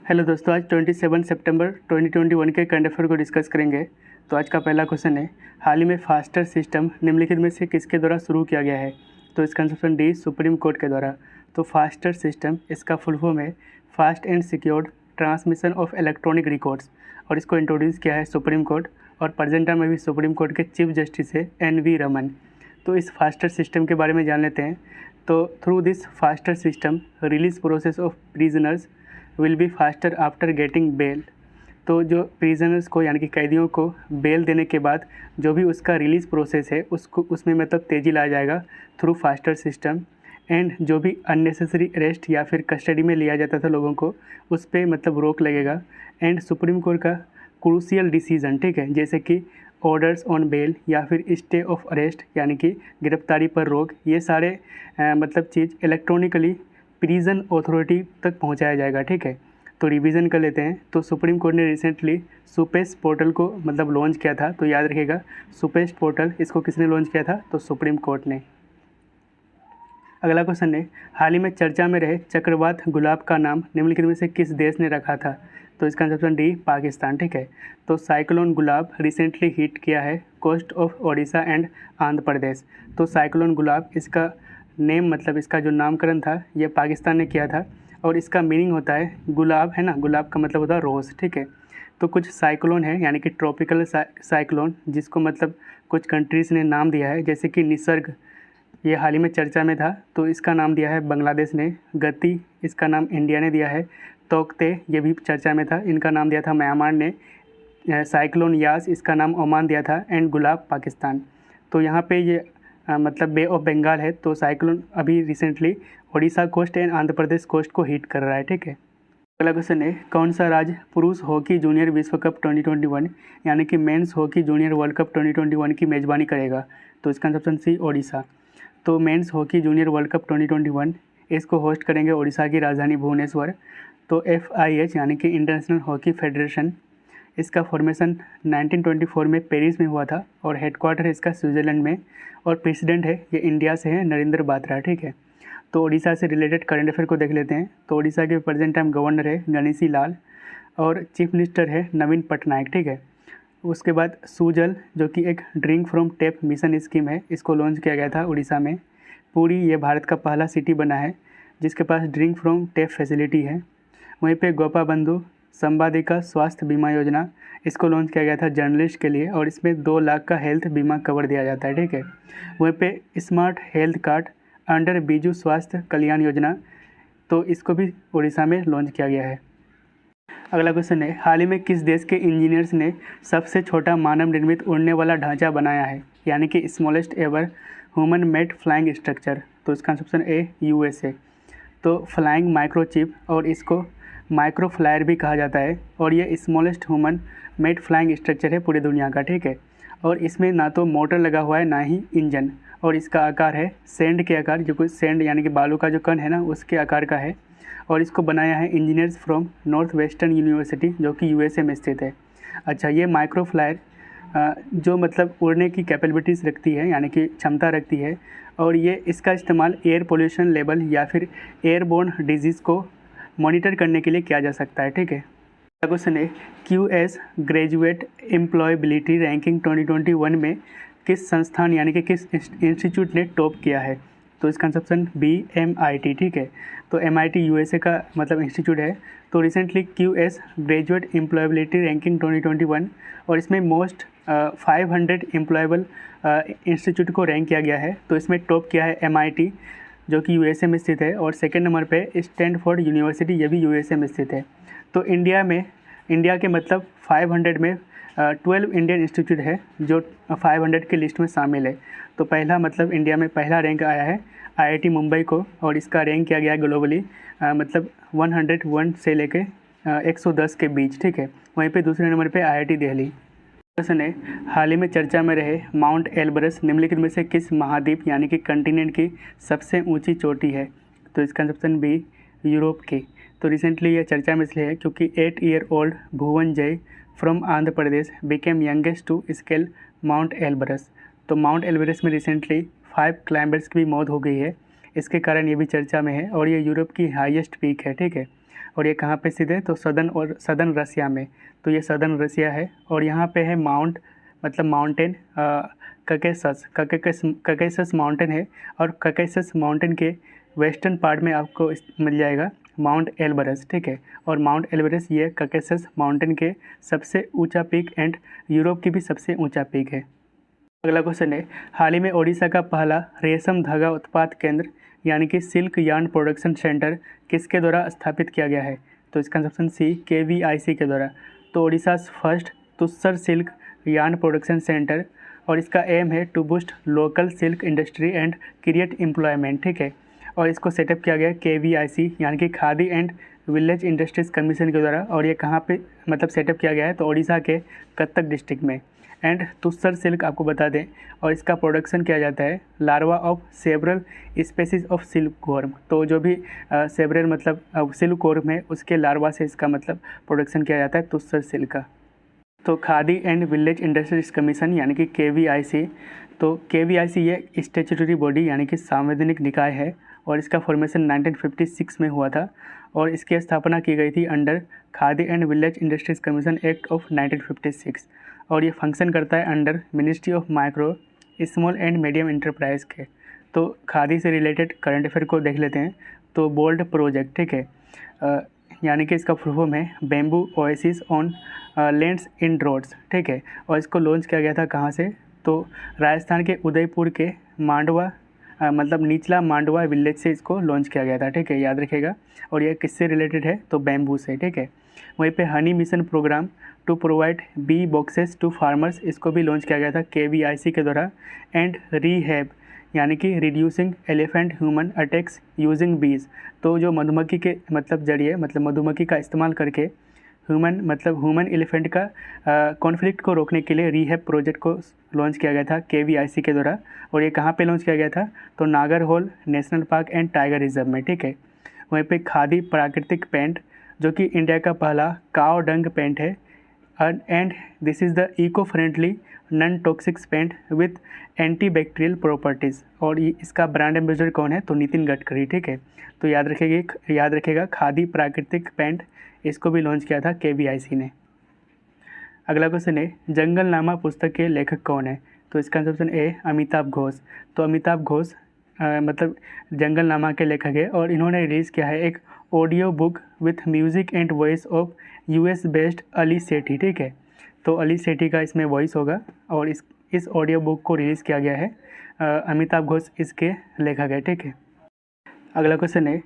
Hello दोस्तों, आज 27 सितंबर 2021 के करंट अफेयर को डिस्कस करेंगे। तो आज का पहला क्वेश्चन है, हाल ही में फास्टर सिस्टम निम्नलिखित में से किसके द्वारा शुरू किया गया है? तो इसका आंसर डी, सुप्रीम कोर्ट के द्वारा। तो फास्टर सिस्टम, इसका फुल फॉर्म है fast and secured transmission of electronic records, और इसको इंट्रोड्यूस किया है सुप्रीम कोर्ट, और प्रेजेंट टाइम में भी सुप्रीम कोर्ट के चीफ जस्टिस है NV रमन। तो इस फास्टर सिस्टम के बारे में जान लेते हैं। तो through this faster system release process of prisoners will be faster after getting bell. तो जो प्रिजनर्स को यानी कि कैदियों को बेल देने के बाद जो भी उसका रिलीज़ प्रोसेस है उसमें मतलब तेज़ी लाया जाएगा थ्रू फास्टर सिस्टम। एंड जो भी अननेसेसरी अरेस्ट या फिर कस्टडी में लिया जाता था लोगों को, उस पर मतलब रोक लगेगा। एंड सुप्रीम कोर्ट का क्रूशियल डिसीजन, ठीक है, जैसे कि ऑर्डर्स ऑन बेल या फिर स्टे ऑफ अरेस्ट यानी कि गिरफ्तारी पर रोक, ये सारे मतलब चीज़ इलेक्ट्रॉनिकली प्रिजन अथॉरिटी तक पहुंचाया जाएगा, ठीक है। तो रिवीजन कर लेते हैं। तो सुप्रीम कोर्ट ने रिसेंटली सुपेस्ट पोर्टल को मतलब लॉन्च किया था। तो याद रखिएगा, सुपेस्ट पोर्टल, इसको किसने लॉन्च किया था? तो सुप्रीम कोर्ट ने। अगला क्वेश्चन है, हाल ही में चर्चा में रहे चक्रवात गुलाब का नाम निम्नलिखित में से किस देश ने रखा था? तो इसका आंसर डी, पाकिस्तान, ठीक है। तो साइक्लोन गुलाब रिसेंटली हिट किया है coast of Odisha and Andhra Pradesh. तो साइक्लोन गुलाब, इसका नेम मतलब इसका जो नामकरण था ये पाकिस्तान ने किया था, और इसका मीनिंग होता है गुलाब, है ना, गुलाब का मतलब होता है रोज़, ठीक है। तो कुछ साइक्लोन है यानी कि ट्रॉपिकल साइक्लोन, जिसको मतलब कुछ कंट्रीज़ ने नाम दिया है, जैसे कि निसर्ग, ये हाल ही में चर्चा में था, तो इसका नाम दिया है बांग्लादेश ने। गति, इसका नाम इंडिया ने दिया है। तोकते, ये भी चर्चा में था, इनका नाम दिया था म्यांमार ने। साइक्लोन यास, इसका नाम ओमान दिया था। एंड गुलाब पाकिस्तान। तो यहाँ पे ये मतलब बे ऑफ बंगाल है। तो साइक्लोन अभी recently Odisha coast and Andhra Pradesh coast को हिट कर रहा है, ठीक है। अगला क्वेश्चन है, कौन सा राज्य पुरुष हॉकी जूनियर विश्व कप 2021 यानी कि mains hockey junior world cup 2021 की मेज़बानी करेगा? तो इसका आंसर सी, ओडिशा। तो men's hockey junior world cup 2021 इसको होस्ट करेंगे ओडिशा की राजधानी भुवनेश्वर। तो FIH यानी कि इंटरनेशनल हॉकी फेडरेशन, इसका फॉर्मेशन 1924 में पेरिस में हुआ था, और हेडक्वार्टर है इसका स्विट्ज़रलैंड में, और प्रेसिडेंट है ये इंडिया से है, नरेंद्र बात्रा, ठीक है। तो ओडिशा से रिलेटेड करंट अफेयर को देख लेते हैं। तो ओडिशा के प्रेजेंट टाइम गवर्नर है गणेशी लाल, और चीफ मिनिस्टर है नवीन पटनायक, ठीक है। उसके बाद सुजल, जो कि एक drink from tap mission scheme है, इसको लॉन्च किया गया था उड़ीसा में। पुरी, ये भारत का पहला सिटी बना है जिसके पास ड्रिंक फ्रॉम टैप फैसिलिटी है। वहीं पे गोपा बंधु संवादिका स्वास्थ्य बीमा योजना, इसको लॉन्च किया गया था जर्नलिस्ट के लिए, और इसमें 2 लाख का हेल्थ बीमा कवर दिया जाता है, ठीक है। वहीं पे smart health card under Biju स्वास्थ्य कल्याण योजना, तो इसको भी उड़ीसा में लॉन्च किया गया है। अगला क्वेश्चन है, हाल ही में किस देश के इंजीनियर्स ने सबसे छोटा मानव निर्मित उड़ने वाला ढांचा बनाया है, यानी कि smallest ever human made flying structure? तो इसका आंसर ए, USA। तो फ्लाइंग माइक्रोचिप, और इसको माइक्रो फ्लायर भी कहा जाता है, और ये smallest human made flying structure है पूरी दुनिया का, ठीक है। और इसमें ना तो मोटर लगा हुआ है ना ही इंजन, और इसका आकार है सैंड के आकार, जो कुछ सैंड यानी कि बालू का जो कण है ना, उसके आकार का है। और इसको बनाया है engineers from north western university, जो कि USA में स्थित है। अच्छा, ये माइक्रो फ्लायर जो मतलब उड़ने की कैपेबिलिटीज़ रखती है यानी कि क्षमता रखती है, और ये इसका इस्तेमाल एयर पोल्यूशन लेवल या फिर एयरबोर्न डिजीज़ को मॉनिटर करने के लिए किया जा सकता है, ठीक है। अगला क्वेश्चन है, QS ग्रेजुएट एम्प्लॉयबिलिटी रैंकिंग 2021 में किस संस्थान यानी कि किस इंस्टीट्यूट ने टॉप किया है? तो इसका आंसर B, MIT, ठीक है। तो MIT USA का मतलब इंस्टीट्यूट है। तो recently QS graduate employability ranking 2021, और इसमें मोस्ट 500 एम्प्लॉयबल इंस्टीट्यूट को रैंक किया गया है। तो इसमें टॉप किया है MIT, जो कि USA में स्थित है, और सेकेंड नंबर पे स्टैनफोर्ड यूनिवर्सिटी, ये भी USA में स्थित है। तो इंडिया के मतलब 500 में 12 इंडियन इंस्टीट्यूट है जो 500 की लिस्ट में शामिल है। तो पहला मतलब इंडिया में पहला रैंक आया है IIT मुंबई को, और इसका रैंक किया गया है ग्लोबली मतलब 101 से लेके 110 के बीच, ठीक है। वहीं पे दूसरे नंबर पे IIT दिल्ली। क्वेश्चन है, हाल ही में चर्चा में रहे माउंट एल्ब्रस निम्नलिखित में से किस महाद्वीप यानी कि कंटिनेंट की सबसे ऊंची चोटी है? तो इसका आंसर B, यूरोप की। तो रिसेंटली यह चर्चा में इसलिए है क्योंकि 8 year old Bhuvan Jai from Andhra Pradesh became youngest to scale mount Elbrus. तो माउंट एल्ब्रस में रिसेंटली 5 क्लाइंबर्स की भी मौत हो गई है, इसके कारण ये भी चर्चा में है, और ये यूरोप की हाईएस्ट पीक है, ठीक है। और ये कहाँ पे स्थित है, तो सदर्न रसिया में। तो ये सदर्न रसिया है और यहाँ पे है माउंटेन ककेसस माउंटेन है। और ककेसस माउंटेन के वेस्टर्न पार्ट में आपको मिल जाएगा माउंट एल्बरस, ठीक है। और माउंट एल्बरस ये ककेसस माउंटेन के सबसे ऊंचा पीक एंड यूरोप की भी सबसे ऊंचा पीक है। अगला क्वेश्चन है, हाल ही में ओडिशा का पहला रेशम धागा उत्पाद केंद्र यानी कि सिल्क यार्न प्रोडक्शन सेंटर किसके द्वारा स्थापित किया गया है? तो इसका ऑप्शन सी KVIC के द्वारा। तो Odisha first tussar silk yarn production centre, और इसका एम है to boost local silk industry and create employment, ठीक है। और इसको सेटअप किया गया KVIC यानी कि khadi and village industries commission के द्वारा। और ये कहाँ पे मतलब सेटअप किया गया है, तो ओडिशा के कटक डिस्ट्रिक्ट में। एंड तुस्सर सिल्क आपको बता दें, और इसका प्रोडक्शन किया जाता है larva of several species of silk worm. तो जो भी सेवरल मतलब सिल्क वर्म है उसके लार्वा से इसका मतलब प्रोडक्शन किया जाता है तुस्सर सिल्क का। तो khadi and village industries commission यानी कि KVIC, तो KVIC ये स्टैट्यूटरी बॉडी यानी कि संवैधानिक निकाय है और इसका फॉर्मेशन 1956 में हुआ था और इसकी स्थापना की गई थी under khadi and village industries commission act of 1956। और ये फंक्शन करता है under ministry of micro small and medium enterprise के। तो खादी से रिलेटेड करंट अफेयर को देख लेते हैं। तो बोल्ड प्रोजेक्ट, ठीक है, यानी कि इसका फुल फॉर्म है bamboo oasis on lands in roads, ठीक है। और इसको लॉन्च किया गया था कहाँ से, तो राजस्थान के उदयपुर के मांडवा मतलब निचला मांडवा विलेज से इसको लॉन्च किया गया था, ठीक है, याद रखिएगा। और ये किससे रिलेटेड है, तो बैम्बू से, ठीक है। वहीं पे honey mission programme to provide bee boxes to farmers, इसको भी लॉन्च किया गया था KVIC के द्वारा। एंड रीहैब यानी कि reducing elephant human attacks using बीज, तो जो मधुमक्खी के मतलब जरिए मतलब मधुमक्खी का इस्तेमाल करके ह्यूमन एलिफेंट का कॉन्फ्लिक्ट को रोकने के लिए रीहैब प्रोजेक्ट को लॉन्च किया गया था KVIC के द्वारा। और ये कहाँ पे लॉन्च किया गया था, तो Nagarhole national park and tiger reserve में, ठीक है। वहीं पे खादी प्राकृतिक पेंट जो कि इंडिया का पहला काव डंग पेंट है and this is the eco friendly non toxic paint with antibacterial properties. और ये इसका ब्रांड एम्बेसडर कौन है, तो नितिन गडकरी, ठीक है। तो याद रखिएगा खादी प्राकृतिक पेंट, इसको भी लॉन्च किया था KVIC ने। अगला क्वेश्चन है, जंगलनामा पुस्तक के लेखक कौन है? तो इसका ऑप्शन ए अमिताभ घोष। तो अमिताभ घोष मतलब जंगलनामा के लेखक है और इन्होंने रिलीज़ किया है एक audio book with music and voice of US based Ali Sethi, ठीक है। तो अली सेठी का इसमें वॉइस होगा और इस ऑडियो बुक को रिलीज़ किया गया है। अमिताभ घोष इसके लेखक है, ठीक है। अगला क्वेश्चन है,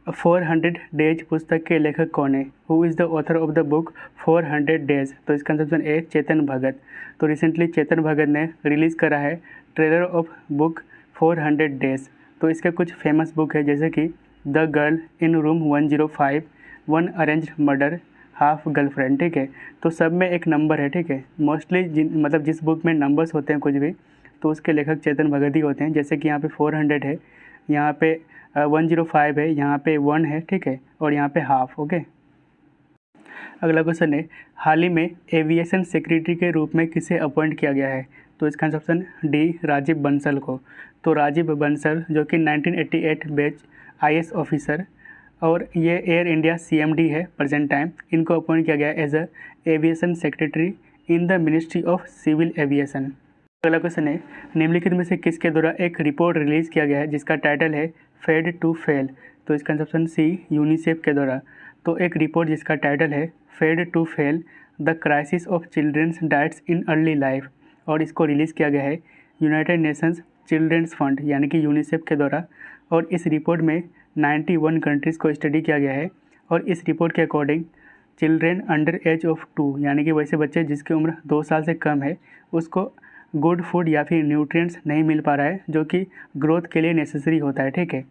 400 डेज पुस्तक के लेखक कौन है? Who is the author of the book 400 days? तो इसका ऑप्शन ए चेतन भगत। तो रिसेंटली चेतन भगत ने रिलीज़ करा है ट्रेलर ऑफ बुक 400 डेज। तो इसके कुछ फेमस बुक है जैसे कि the girl in room 105, one arranged murder, half girlfriend, ठीक है। तो सब में एक नंबर है, ठीक है। मोस्टली जिस बुक में नंबर्स होते हैं कुछ भी, तो उसके लेखक चेतन भगत ही होते हैं। जैसे कि यहाँ पे 400 है, यहाँ पे 105 है, यहाँ पे 1 है, ठीक है, और यहाँ पे हाफ, ओके। अगला क्वेश्चन है, हाल ही में एविएशन सेक्रेटरी के रूप में किसे अपॉइंट किया गया है? तो इसका ऑप्शन डी राजीव बंसल को। तो राजीव बंसल जो कि 1988 बैच IS ऑफिसर और ये एयर इंडिया CMD है प्रेजेंट टाइम, इनको अपॉइंट किया गया as a aviation secretary in the ministry of civil aviation. अगला क्वेश्चन है, निम्नलिखित में से किसके द्वारा एक रिपोर्ट रिलीज़ किया गया है जिसका टाइटल है फेड टू फेल? तो इसका ऑप्शन सी यूनिसेफ के द्वारा। तो एक रिपोर्ट जिसका टाइटल है fed to fail the crisis of children's diets in early life, और इसको रिलीज़ किया गया है यूनाइटेड नेशंस चिल्ड्रंस फंड यानी कि यूनिसेफ के द्वारा। और इस रिपोर्ट में 91 कंट्रीज़ को स्टडी किया गया है और इस रिपोर्ट के according children under as of 2 यानी कि वैसे बच्चे जिसकी उम्र 2 साल से कम है उसको गुड फूड या फिर न्यूट्रिएंट्स नहीं मिल पा रहा है जो कि ग्रोथ के लिए नेसेसरी होता है, ठीक है।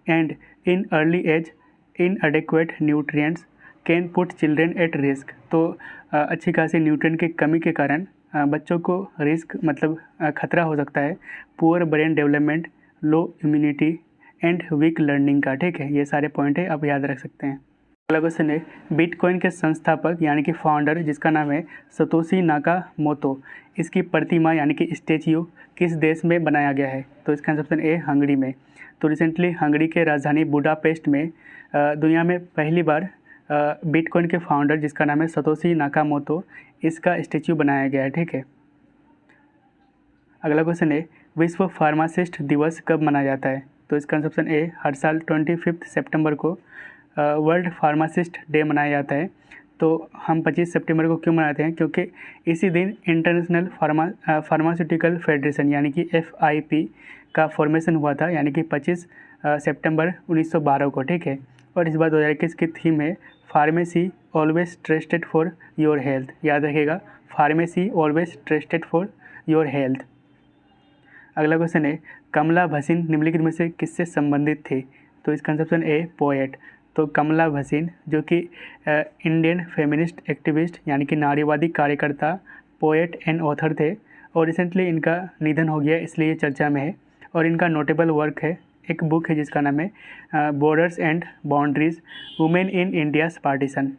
And in early age inadequate nutrients can put children at risk. तो अच्छी खासी न्यूट्रिएंट की कमी के कारण बच्चों को रिस्क मतलब खतरा हो सकता है poor brain development, low immunity and weak learning का, ठीक है। ये सारे पॉइंट है, आप याद रख सकते हैं। अगला क्वेश्चन है, बिटकॉइन के संस्थापक यानी कि फाउंडर जिसका नाम है सतोशी नाकामोतो, इसकी प्रतिमा यानी कि स्टैच्यू किस देश में बनाया गया है? तो इसका ऑप्शन ए हंगरी में। तो रिसेंटली हंगरी के राजधानी बुडापेस्ट में दुनिया में पहली बार बिटकॉइन के फाउंडर जिसका नाम है सतोशी नाकामोतो, इसका स्टैच्यू बनाया गया है। ठीक है। अगला क्वेश्चन है विश्व फार्मासिस्ट दिवस कब मनाया जाता है? तो इसका आंसर ऑप्शन ए हर साल 25 सितंबर को वर्ल्ड फार्मासिस्ट डे मनाया जाता है। तो हम 25 सितंबर को क्यों मनाते हैं? क्योंकि इसी दिन इंटरनेशनल फार्मास्यूटिकल फेडरेशन यानी कि FIP का फॉर्मेशन हुआ था, यानी कि 25 सितंबर 1912 को। ठीक है। और इस बार 2021 की थीम है pharmacy always trusted for your health. याद रखिएगा, pharmacy always trusted for your health. अगला क्वेश्चन है कमला भसीन निम्नलिखित में से किससे संबंधित थे? तो इसका आंसर ऑप्शन ए पोएट। तो कमला भसीन जो कि इंडियन फेमिनिस्ट एक्टिविस्ट यानी कि नारीवादी कार्यकर्ता, पोएट एंड ऑथर थे, और रिसेंटली इनका निधन हो गया, इसलिए ये चर्चा में है। और इनका नोटेबल वर्क है, एक बुक है जिसका नाम है borders and boundaries, women in India's partition.